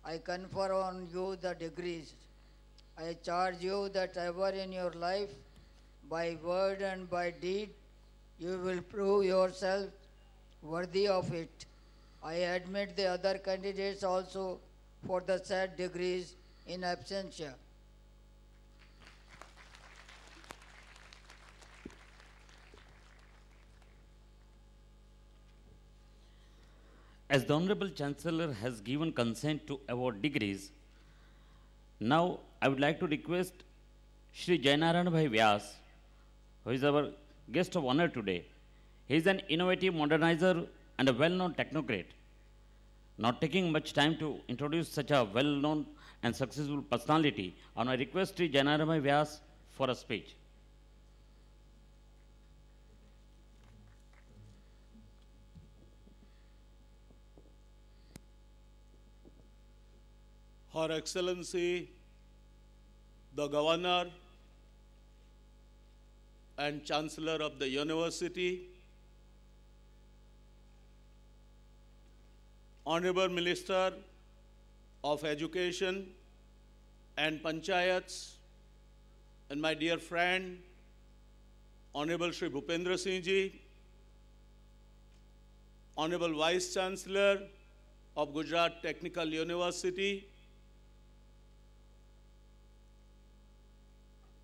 I confer on you the degrees. I charge you that ever in your life, by word and by deed, you will prove yourself worthy of it. I admit the other candidates also for the said degrees in absentia. As the Honorable Chancellor has given consent to award degrees, now I would like to request Shri Jainarayan Bhai Vyas, who is our guest of honor today. He is an innovative modernizer and a well-known technocrat. Not taking much time to introduce such a well-known and successful personality, on my request Shri Jainarayan Bhai Vyas for a speech. Her Excellency, the Governor and Chancellor of the University, Honorable Minister of Education and Panchayats, and my dear friend, Honorable Shri Bhupendra Singh Ji, Honorable Vice Chancellor of Gujarat Technical University,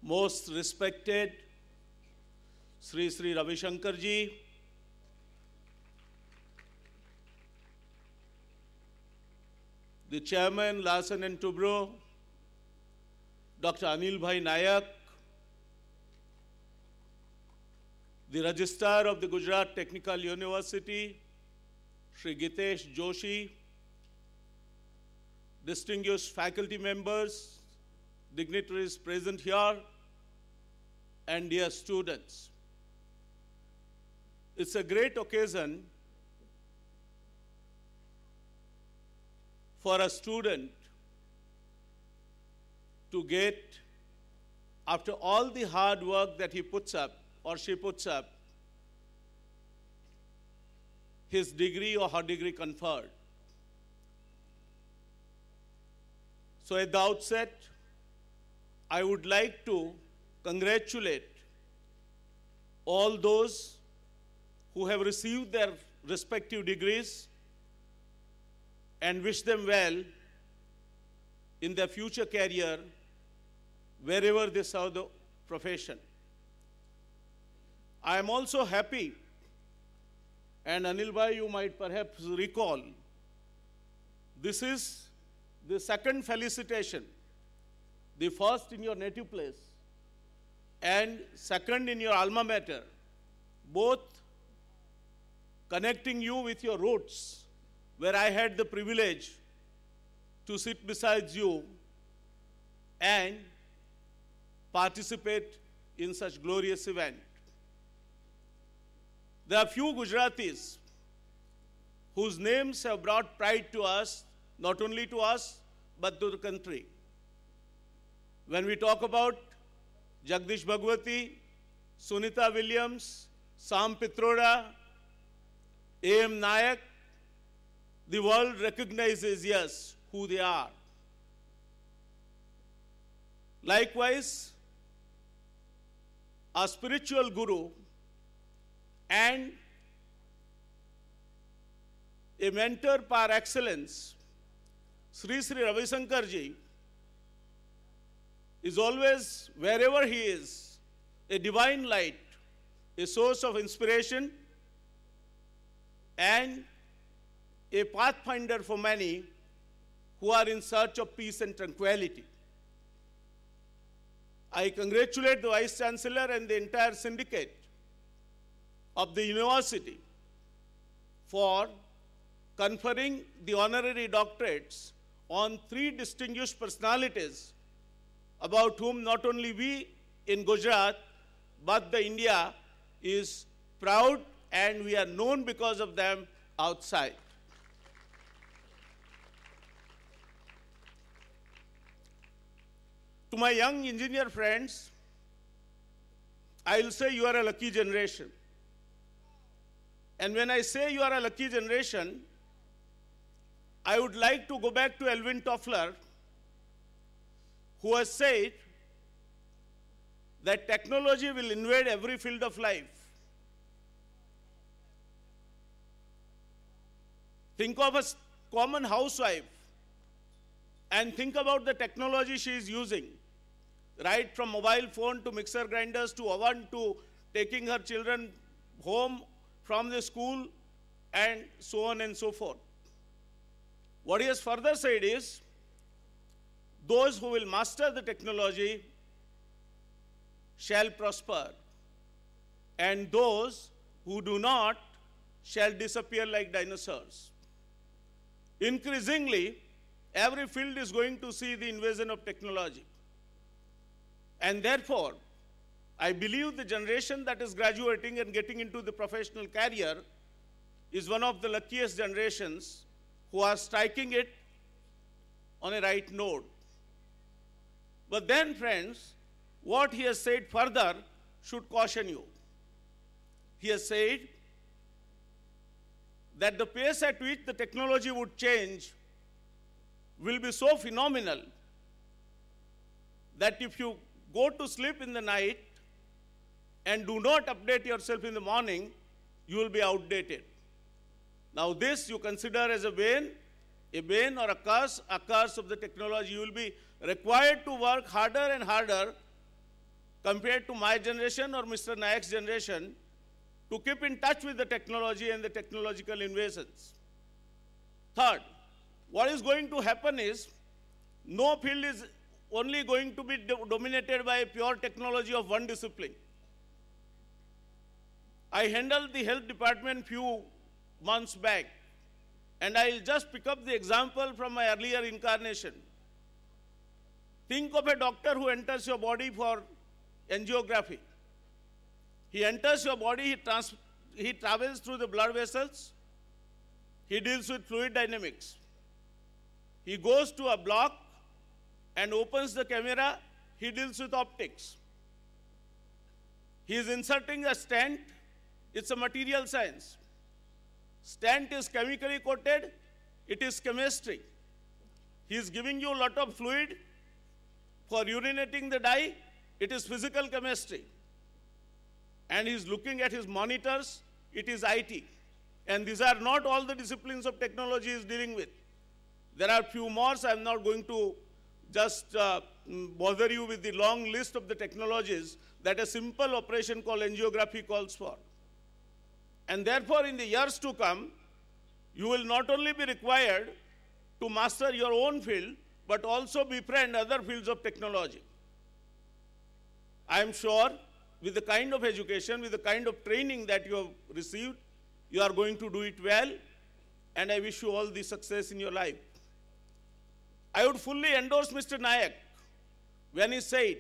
most respected Sri Ravi Shankar Ji, the Chairman, Larsen and Toubro, Dr. Anil Bhai Nayak, the Registrar of the Gujarat Technical University, Shri Gitesh Joshi, distinguished faculty members, dignitaries present here, and dear students. It's a great occasion for a student to get, after all the hard work that he puts up or she puts up, his degree or her degree conferred. So at the outset, I would like to congratulate all those who have received their respective degrees and wish them well in their future career wherever they serve the profession. I am also happy, and Anil Bhai, you might perhaps recall, this is the second felicitation, the first in your native place and second in your alma mater, both connecting you with your roots, where I had the privilege to sit beside you and participate in such glorious event. There are few Gujaratis whose names have brought pride to us, not only to us, but to the country. When we talk about Jagdish Bhagwati, Sunita Williams, Sam Pitroda, A.M. Nayak, the world recognizes, yes, who they are. Likewise, a spiritual guru and a mentor par excellence, Sri Ravi Shankar Ji, is always, wherever he is, a divine light, a source of inspiration, and a pathfinder for many who are in search of peace and tranquility. I congratulate the Vice Chancellor and the entire syndicate of the university for conferring the honorary doctorates on 3 distinguished personalities about whom not only we in Gujarat, but the India is proud, and we are known because of them outside. To my young engineer friends, I will say you are a lucky generation. And when I say you are a lucky generation, I would like to go back to Alvin Toffler, who has said that technology will invade every field of life. Think of a common housewife and think about the technology she is using, right from mobile phone to mixer grinders to oven to taking her children home from the school and so on and so forth. What he has further said is, those who will master the technology shall prosper, and those who do not shall disappear like dinosaurs. Increasingly, every field is going to see the invasion of technology. And therefore, I believe the generation that is graduating and getting into the professional career is one of the luckiest generations who are striking it on a right note. But then, friends, what he has said further should caution you. He has said that the pace at which the technology would change will be so phenomenal that if you go to sleep in the night and do not update yourself in the morning, you will be outdated. Now this you consider as a bane or a curse of the technology. You will be required to work harder and harder compared to my generation or Mr. Nayak's generation to keep in touch with the technology and the technological invasions. Third, what is going to happen is, no field is only going to be dominated by pure technology of one discipline. I handled the health department few months back, and I'll just pick up the example from my earlier incarnation. Think of a doctor who enters your body for angiography. He enters your body, he travels through the blood vessels, he deals with fluid dynamics. He goes to a block and opens the camera, he deals with optics. He is inserting a stent, it's a material science. Stent is chemically coated, it is chemistry. He is giving you a lot of fluid for urinating the dye, it is physical chemistry. And he is looking at his monitors, it is IT. And these are not all the disciplines of technology he is dealing with. There are few more, so I am not going to just bother you with the long list of the technologies that a simple operation called angiography calls for. And therefore, in the years to come, you will not only be required to master your own field, but also befriend other fields of technology. I am sure with the kind of education, with the kind of training that you have received, you are going to do it well, and I wish you all the success in your life. I would fully endorse Mr. Nayak when he said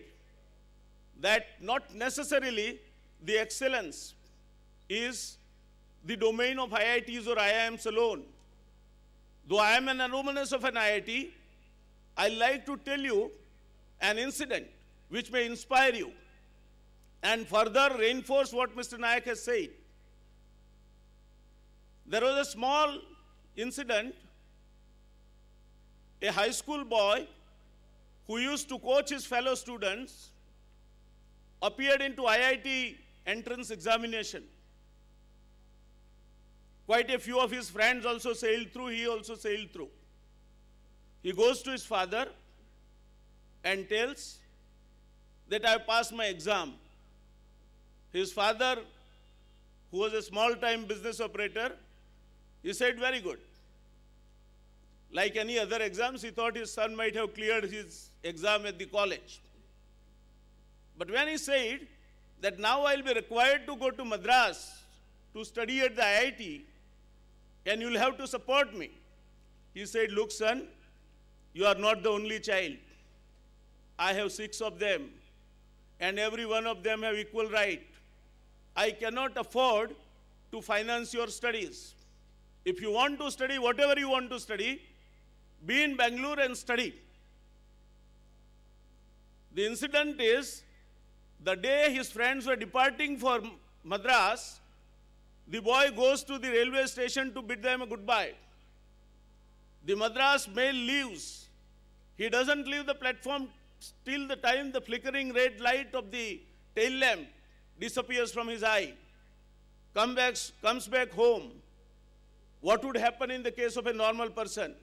that not necessarily the excellence is the domain of IITs or IIMs alone. Though I am an alumnus of an IIT, I like to tell you an incident which may inspire you and further reinforce what Mr. Nayak has said. There was a small incident. A high school boy who used to coach his fellow students appeared into IIT entrance examination. Quite a few of his friends also sailed through, he also sailed through. He goes to his father and tells that I passed my exam. His father, who was a small-time business operator, he said, very good. Like any other exams, he thought his son might have cleared his exam at the college. But when he said that now I'll be required to go to Madras to study at the IIT, and you'll have to support me, he said, look son, you are not the only child. I have 6 of them, and every one of them have equal right. I cannot afford to finance your studies. If you want to study whatever you want to study, be in Bangalore and study. The incident is, the day his friends were departing for Madras, the boy goes to the railway station to bid them a goodbye. The Madras mail leaves. He doesn't leave the platform till the time the flickering red light of the tail lamp disappears from his eye. Comes back home. What would happen in the case of a normal person?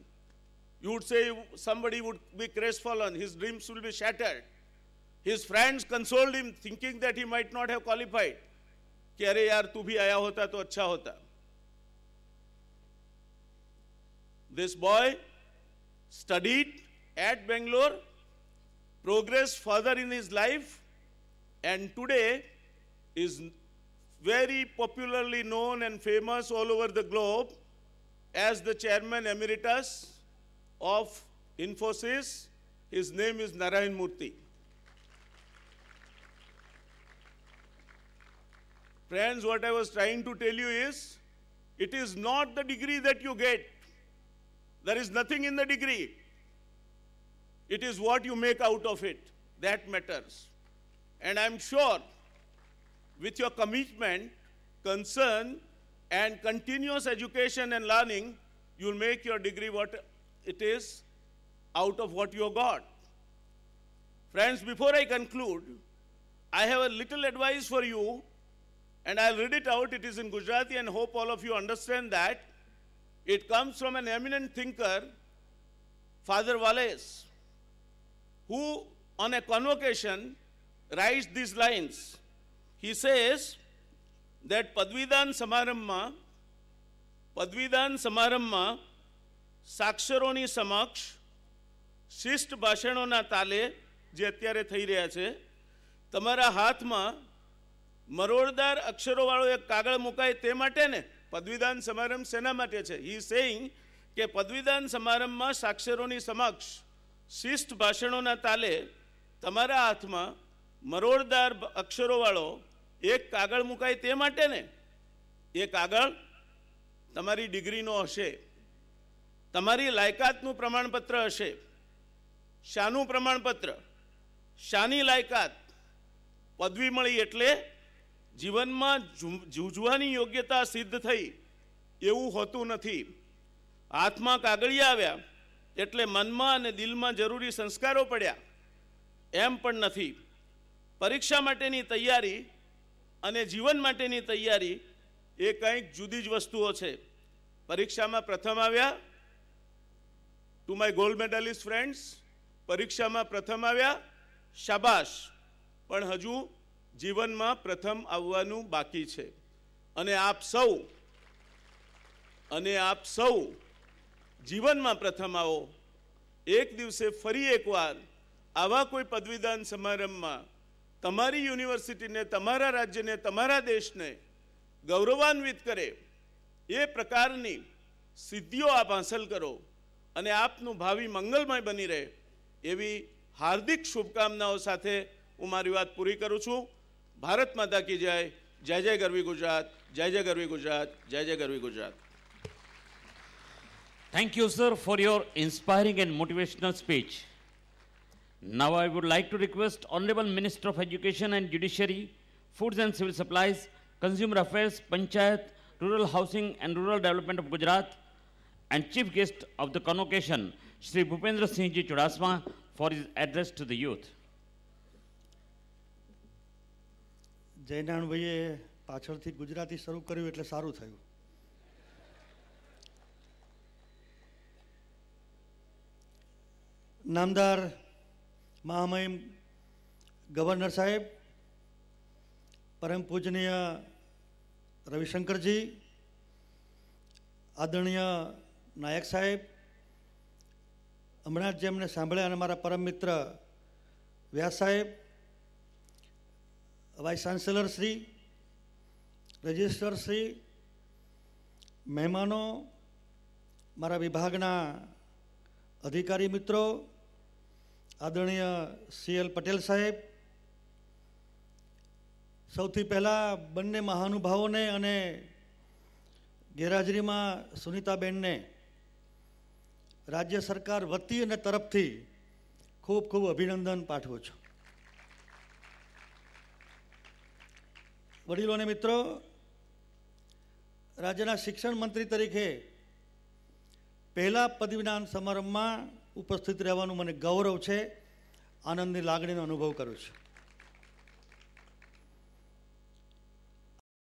You would say somebody would be crestfallen, his dreams will be shattered. His friends consoled him, thinking that he might not have qualified. कि अरे यार तू भी आया होता तो अच्छा होता. This boy studied at Bangalore, progressed further in his life, and today is very popularly known and famous all over the globe as the chairman emeritus of Infosys. His name is Narayan Murthy. Friends, what I was trying to tell you is, it is not the degree that you get. There is nothing in the degree. It is what you make out of it that matters. And I'm sure with your commitment, concern, and continuous education and learning, you'll make your degree what it is out of what you got. Friends, before I conclude, I have a little advice for you, and I'll read it out. It is in Gujarati, and hope all of you understand that. It comes from an eminent thinker, Father Wallace, who on a convocation writes these lines. He says that Padvidan Samarambma સાક્ષરોની સમક્ષ શિષ્ટ ભાષણોના તાલે જે અત્યારે થઈ રહ્યા છે, તમારા હાથમાં મરોડદાર અક્ષરોવાળો એક કાગળ મુકાય તે માટે ને પદવીદાન સમારંભ શેના માટે છે? હી સેઇંગ કે પદવીદાન સમારંભમાં સાક્ષરોની સમક્ષ શિષ્ટ ભાષણોના તાલે તમારા હાથમાં મરોડદાર અક્ષરોવાળો એક કાગળ મુકાય તે માટે ને એ કાગળ તમારી ડિગ્રીનો હશે, તમારી લાયકાતનું પ્રમાણપત્ર હશે. શાનું પ્રમાણપત્ર? શાની લાયકાત? પદવી મળી એટલે જીવનમાં જૂझવાની યોગ્યતા સિદ્ધ થઈ એવું હોતું નથી. હાથમાં કાગળિયા આવ્યા એટલે મનમાં અને દિલમાં જરૂરી સંસ્કારો પડ્યા એમ પણ નથી. પરીક્ષા માટેની તૈયારી અને જીવન માટેની તૈયારી એ કંઈક જુદી જ વસ્તુઓ છે. પરીક્ષામાં પ્રથમ આવ્યા, to my gold medallist friends, પરીક્ષામાં પ્રથમ આવ્યા, શાબાશ, પણ હજુ જીવનમાં પ્રથમ આવવાનું બાકી છે. અને આપ સૌ જીવનમાં પ્રથમ આવો. એક દિવસે ફરી એકવાર આવા કોઈ પદવીદાન સમારંભમાં તમારી યુનિવર્સિટીને, તમારા રાજ્યને, તમારા દેશને ગૌરવાન્વિત કરે એ પ્રકારની સિદ્ધિઓ આપ હાંસલ કરો અને આપનું ભાવિ મંગલમય બની રહે એવી હાર્દિક શુભકામનાઓ સાથે હું મારી વાત પૂરી કરું છું. ભારત માતા કી જય. જય જય ગરવી ગુજરાત. જય જય ગરવી ગુજરાત. જય જય ગરવી Gujarat. Thank you, sir, for your inspiring and motivational speech. Now I would like to request Honorable Minister of Education and Judiciary, Foods and Civil Supplies, Consumer Affairs, Panchayat, Rural Housing and Rural Development of Gujarat, and Chief Guest of the Convocation, Shri Bhupendra Singh Ji Chudasama, for his address to the youth. જયનારાયણભાઈએ પાછળથી ગુજરાતી શરૂ કર્યું એટલે સારું થયું. નામદાર મહામહિમ governor સાહેબ, પરમ પૂજનીય રવિશંકરજી, આદરણીય નાયક સાહેબ, હમણાં જ જેમને સાંભળ્યા અને મારા પરમ મિત્ર વ્યાસ સાહેબ, vice chancellor Shri, registrar Shri, મહેમાનો, મારા વિભાગના અધિકારી મિત્રો, આદરણીય CL પટેલ સાહેબ, સૌથી પહેલાં બંને મહાનુભાવોને અને ગેરહાજરીમાં સુનીતાબેનને રાજ્ય સરકાર વતી અને તરફથી ખૂબ ખૂબ અભિનંદન પાઠવું છું. વડીલો અને મિત્રો, રાજ્યના શિક્ષણ મંત્રી તરીકે પહેલા પદવીદાન સમારંભમાં ઉપસ્થિત રહેવાનું મને ગૌરવ છે, આનંદની લાગણીનો અનુભવ કરું છું.